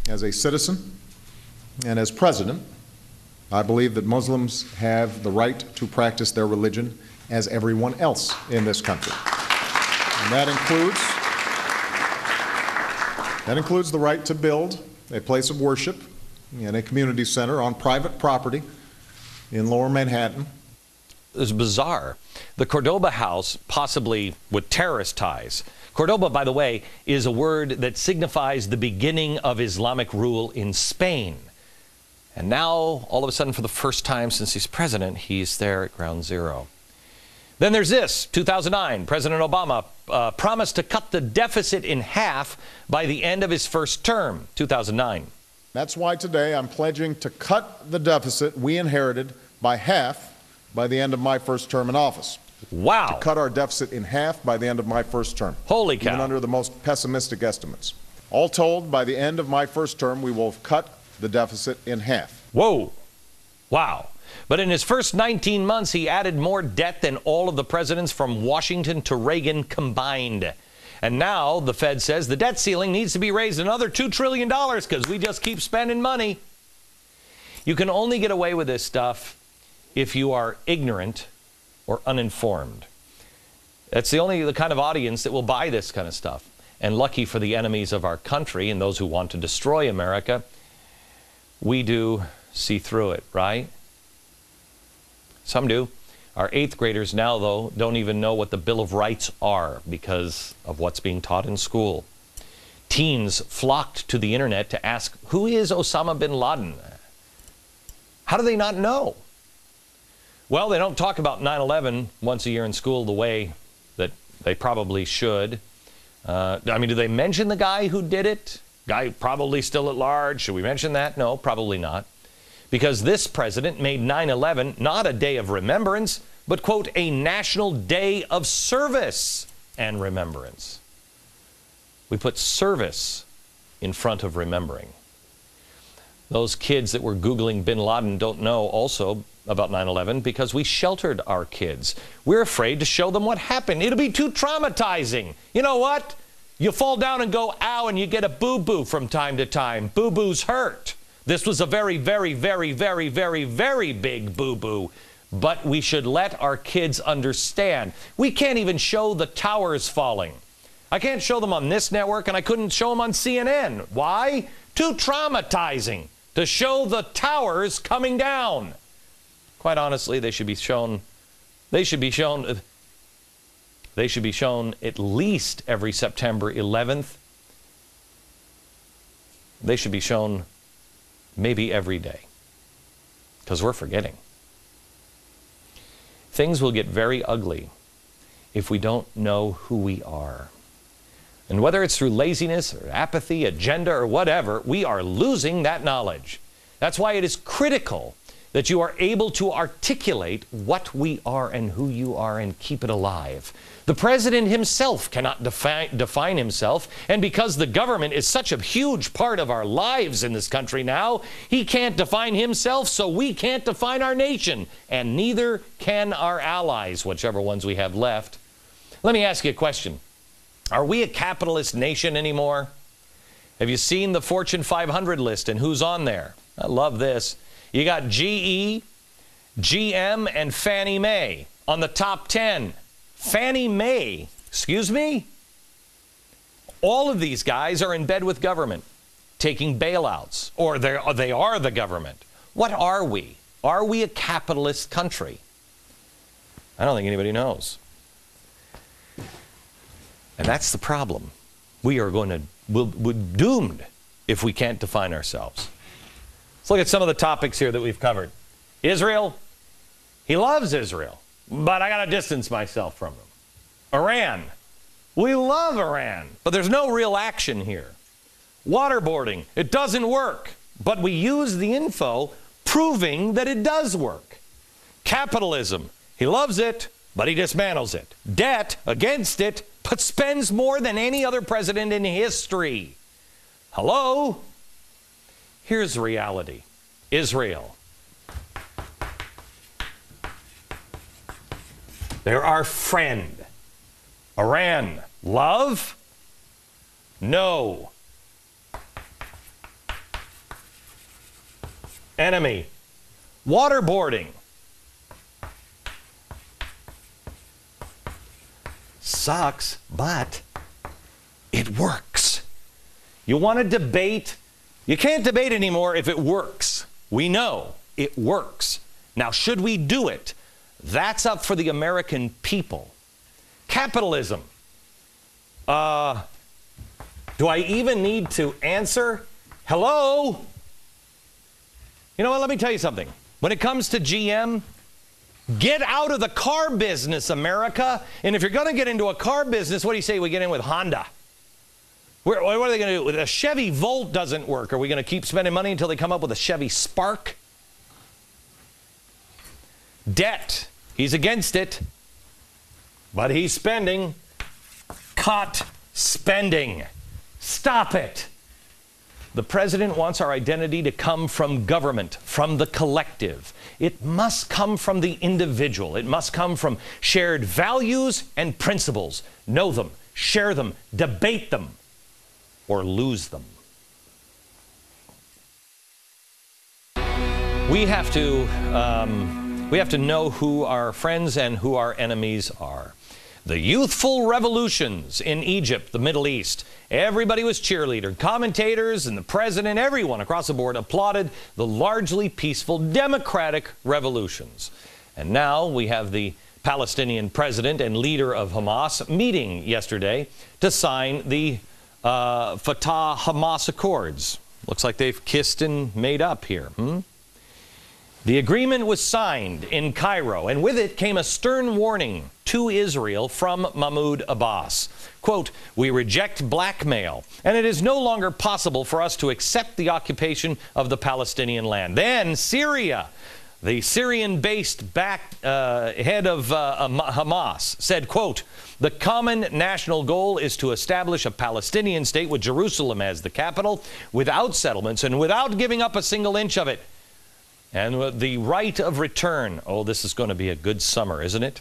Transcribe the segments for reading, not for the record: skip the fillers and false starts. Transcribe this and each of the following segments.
As a citizen and as president, I believe that Muslims have the right to practice their religion as everyone else in this country. And that includes the right to build a place of worship and a community center on private property in Lower Manhattan. It's bizarre. The Cordoba house, possibly with terrorist ties. Cordoba, by the way, is a word that signifies the beginning of Islamic rule in Spain. And now, all of a sudden, for the first time since he's president, he's there at ground zero. Then there's this, 2009, President Obama promised to cut the deficit in half by the end of his first term, 2009. That's why today I'm pledging to cut the deficit we inherited by half by the end of my first term in office. Wow. To cut our deficit in half by the end of my first term. Holy cow. Even under the most pessimistic estimates. All told, by the end of my first term, we will have cut the deficit in half. Whoa. Wow. But in his first 19 months, he added more debt than all of the presidents from Washington to Reagan combined. And now the Fed says the debt ceiling needs to be raised another $2 trillion because we just keep spending money. You can only get away with this stuff if you are ignorant or uninformed. That's the kind of audience that will buy this kind of stuff. And lucky for the enemies of our country and those who want to destroy America, we do see through it, right? Some do. Our 8th graders now, though, don't even know what the Bill of Rights are because of what's being taught in school. Teens flocked to the internet to ask, who is Osama bin Laden? How do they not know? Well, they don't talk about 9/11 once a year in school the way that they probably should. I mean, do they mention the guy who did it? Guy probably still at large. Should we mention that? No, probably not. Because this president made 9/11 not a day of remembrance, but, quote, a national day of service and remembrance. We put service in front of remembering. Those kids that were Googling bin Laden don't know also about 9/11 because we sheltered our kids. We're afraid to show them what happened. It'll be too traumatizing. You know what? You fall down and go, ow, and you get a boo-boo from time to time. Boo-boos hurt. This was a very, very, very, very, very, very big boo-boo. But we should let our kids understand. We can't even show the towers falling. I can't show them on this network, and I couldn't show them on CNN. Why? Too traumatizing to show the towers coming down. Quite honestly, they should be shown at least every September 11th. They should be shown maybe every day, because we're forgetting. Things will get very ugly if we don't know who we are. And whether it's through laziness or apathy, agenda, or whatever, we are losing that knowledge. That's why it is critical that you are able to articulate what we are and who you are and keep it alive. The president himself cannot define himself, and because the government is such a huge part of our lives in this country now, he can't define himself, so we can't define our nation, and neither can our allies, whichever ones we have left. Let me ask you a question. Are we a capitalist nation anymore? Have you seen the Fortune 500 list and who's on there? I love this. You got GE, GM, and Fannie Mae on the top 10. Fannie Mae, excuse me? All of these guys are in bed with government, taking bailouts, or they are the government. What are we? Are we a capitalist country? I don't think anybody knows. And that's the problem. We're doomed if we can't define ourselves. Let's look at some of the topics here that we've covered. Israel. He loves Israel, but I got to distance myself from him. Iran. We love Iran, but there's no real action here. Waterboarding. It doesn't work, but we use the info proving that it does work. Capitalism. He loves it, but he dismantles it. Debt, against it, but spends more than any other president in history. Hello? Here's reality. Israel. They're our friend. Iran. Love? No. enemy. Waterboarding. Sucks, but it works. You want to debate? You can't debate anymore if it works. We know it works. Now, should we do it? That's up for the American people. Capitalism. Do I even need to answer? Hello? You know what? Let me tell you something. When it comes to GM, get out of the car business, America. And if you're going to get into a car business, what do you say we get in with Honda? What are they going to do? A Chevy Volt doesn't work. Are we going to keep spending money until they come up with a Chevy Spark? Debt. He's against it, but he's spending. Cut spending. Stop it. The president wants our identity to come from government, from the collective. It must come from the individual. It must come from shared values and principles. Know them, share them, debate them, or lose them. We have to know who our friends and who our enemies are. The youthful revolutions in Egypt, the Middle East. Everybody was cheerleader. Commentators and the president, everyone across the board applauded the largely peaceful democratic revolutions. And now we have the Palestinian president and leader of Hamas meeting yesterday to sign the Fatah-Hamas Accords. Looks like they've kissed and made up here. The agreement was signed in Cairo, and with it came a stern warning to Israel from Mahmoud Abbas. Quote, "We reject blackmail, and it is no longer possible for us to accept the occupation of the Palestinian land." Then Syria, the Syrian-based head of Hamas, said, quote, "The common national goal is to establish a Palestinian state with Jerusalem as the capital, without settlements and without giving up a single inch of it. And the right of return." Oh, this is going to be a good summer, isn't it?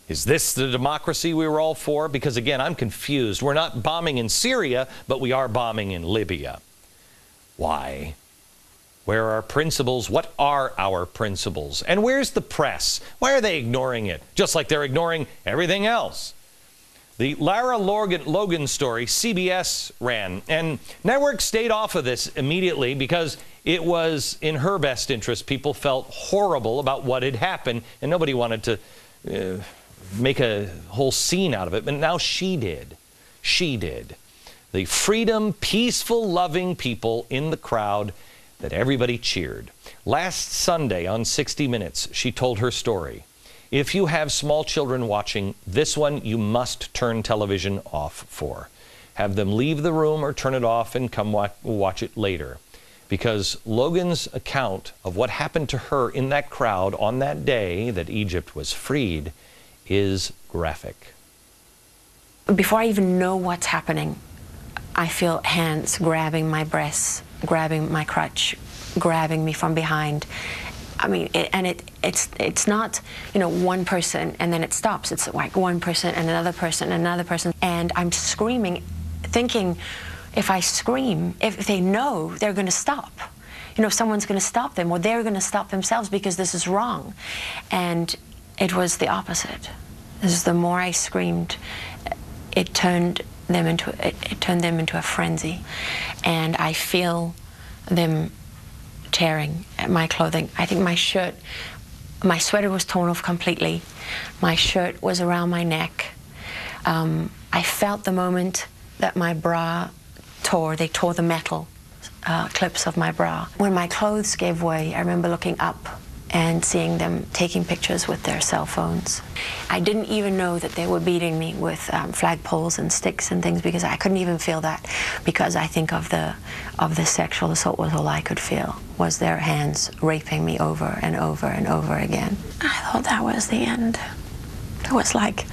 Is this the democracy we were all for? Because again, I'm confused. We're not bombing in Syria, but we are bombing in Libya. Why? Where are our principles? What are our principles? And where's the press? Why are they ignoring it? Just like they're ignoring everything else. The Lara Logan story, CBS ran, and networks stayed off of this immediately because it was in her best interest. People felt horrible about what had happened, and nobody wanted to make a whole scene out of it, but now she did. She did. The freedom, peaceful, loving people in the crowd that everybody cheered. Last Sunday on 60 Minutes, she told her story. If you have small children watching, this one you must turn television off for. Have them leave the room or turn it off and come watch it later. Because Logan's account of what happened to her in that crowd on that day that Egypt was freed is graphic. Before I even know what's happening, I feel hands grabbing my breasts, grabbing my crotch, grabbing me from behind. I mean, it's not, you know, one person and then it stops. It's like one person and another person and another person. And I'm screaming, thinking, if I scream, if they know, they're going to stop. You know, someone's going to stop them, or they're going to stop themselves because this is wrong. And it was the opposite. The more I screamed, it turned them into a frenzy. And I feel them tearing at my clothing. I think my sweater was torn off completely. My shirt was around my neck. I felt the moment that my bra tore. They tore the metal clips of my bra. When my clothes gave way, I remember looking up and seeing them taking pictures with their cell phones. I didn't even know that they were beating me with flagpoles and sticks and things, because I couldn't even feel that, because I think of the sexual assault was all I could feel, was their hands raping me over and over and over again. I thought that was the end. It was like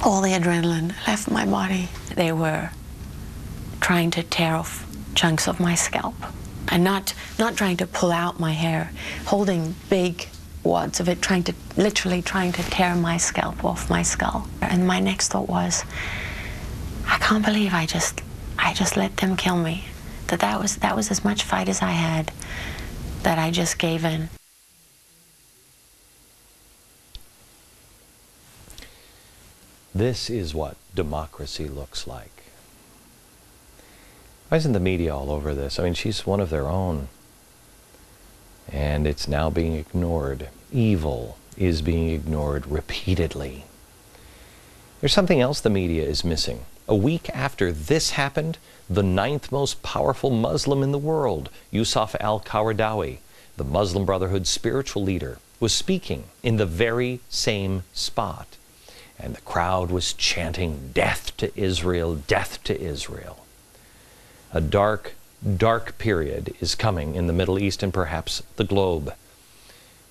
all the adrenaline left my body. They were trying to tear off chunks of my scalp. And not trying to pull out my hair, holding big wads of it, literally trying to tear my scalp off my skull. And my next thought was, I can't believe I just let them kill me. That was as much fight as I had, that I just gave in. This is what democracy looks like. Why isn't the media all over this? I mean, she's one of their own. And it's now being ignored. Evil is being ignored repeatedly. There's something else the media is missing. A week after this happened, the 9th most powerful Muslim in the world, Yusuf al-Qaradawi, the Muslim Brotherhood's spiritual leader, was speaking in the very same spot. And the crowd was chanting, "Death to Israel, death to Israel." A dark, dark period is coming in the Middle East and perhaps the globe.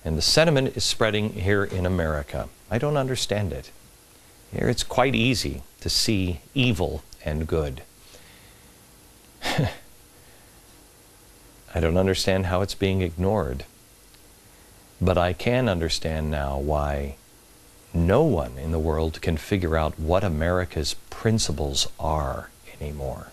And the sentiment is spreading here in America. I don't understand it. Here it's quite easy to see evil and good. I don't understand how it's being ignored. But I can understand now why no one in the world can figure out what America's principles are anymore.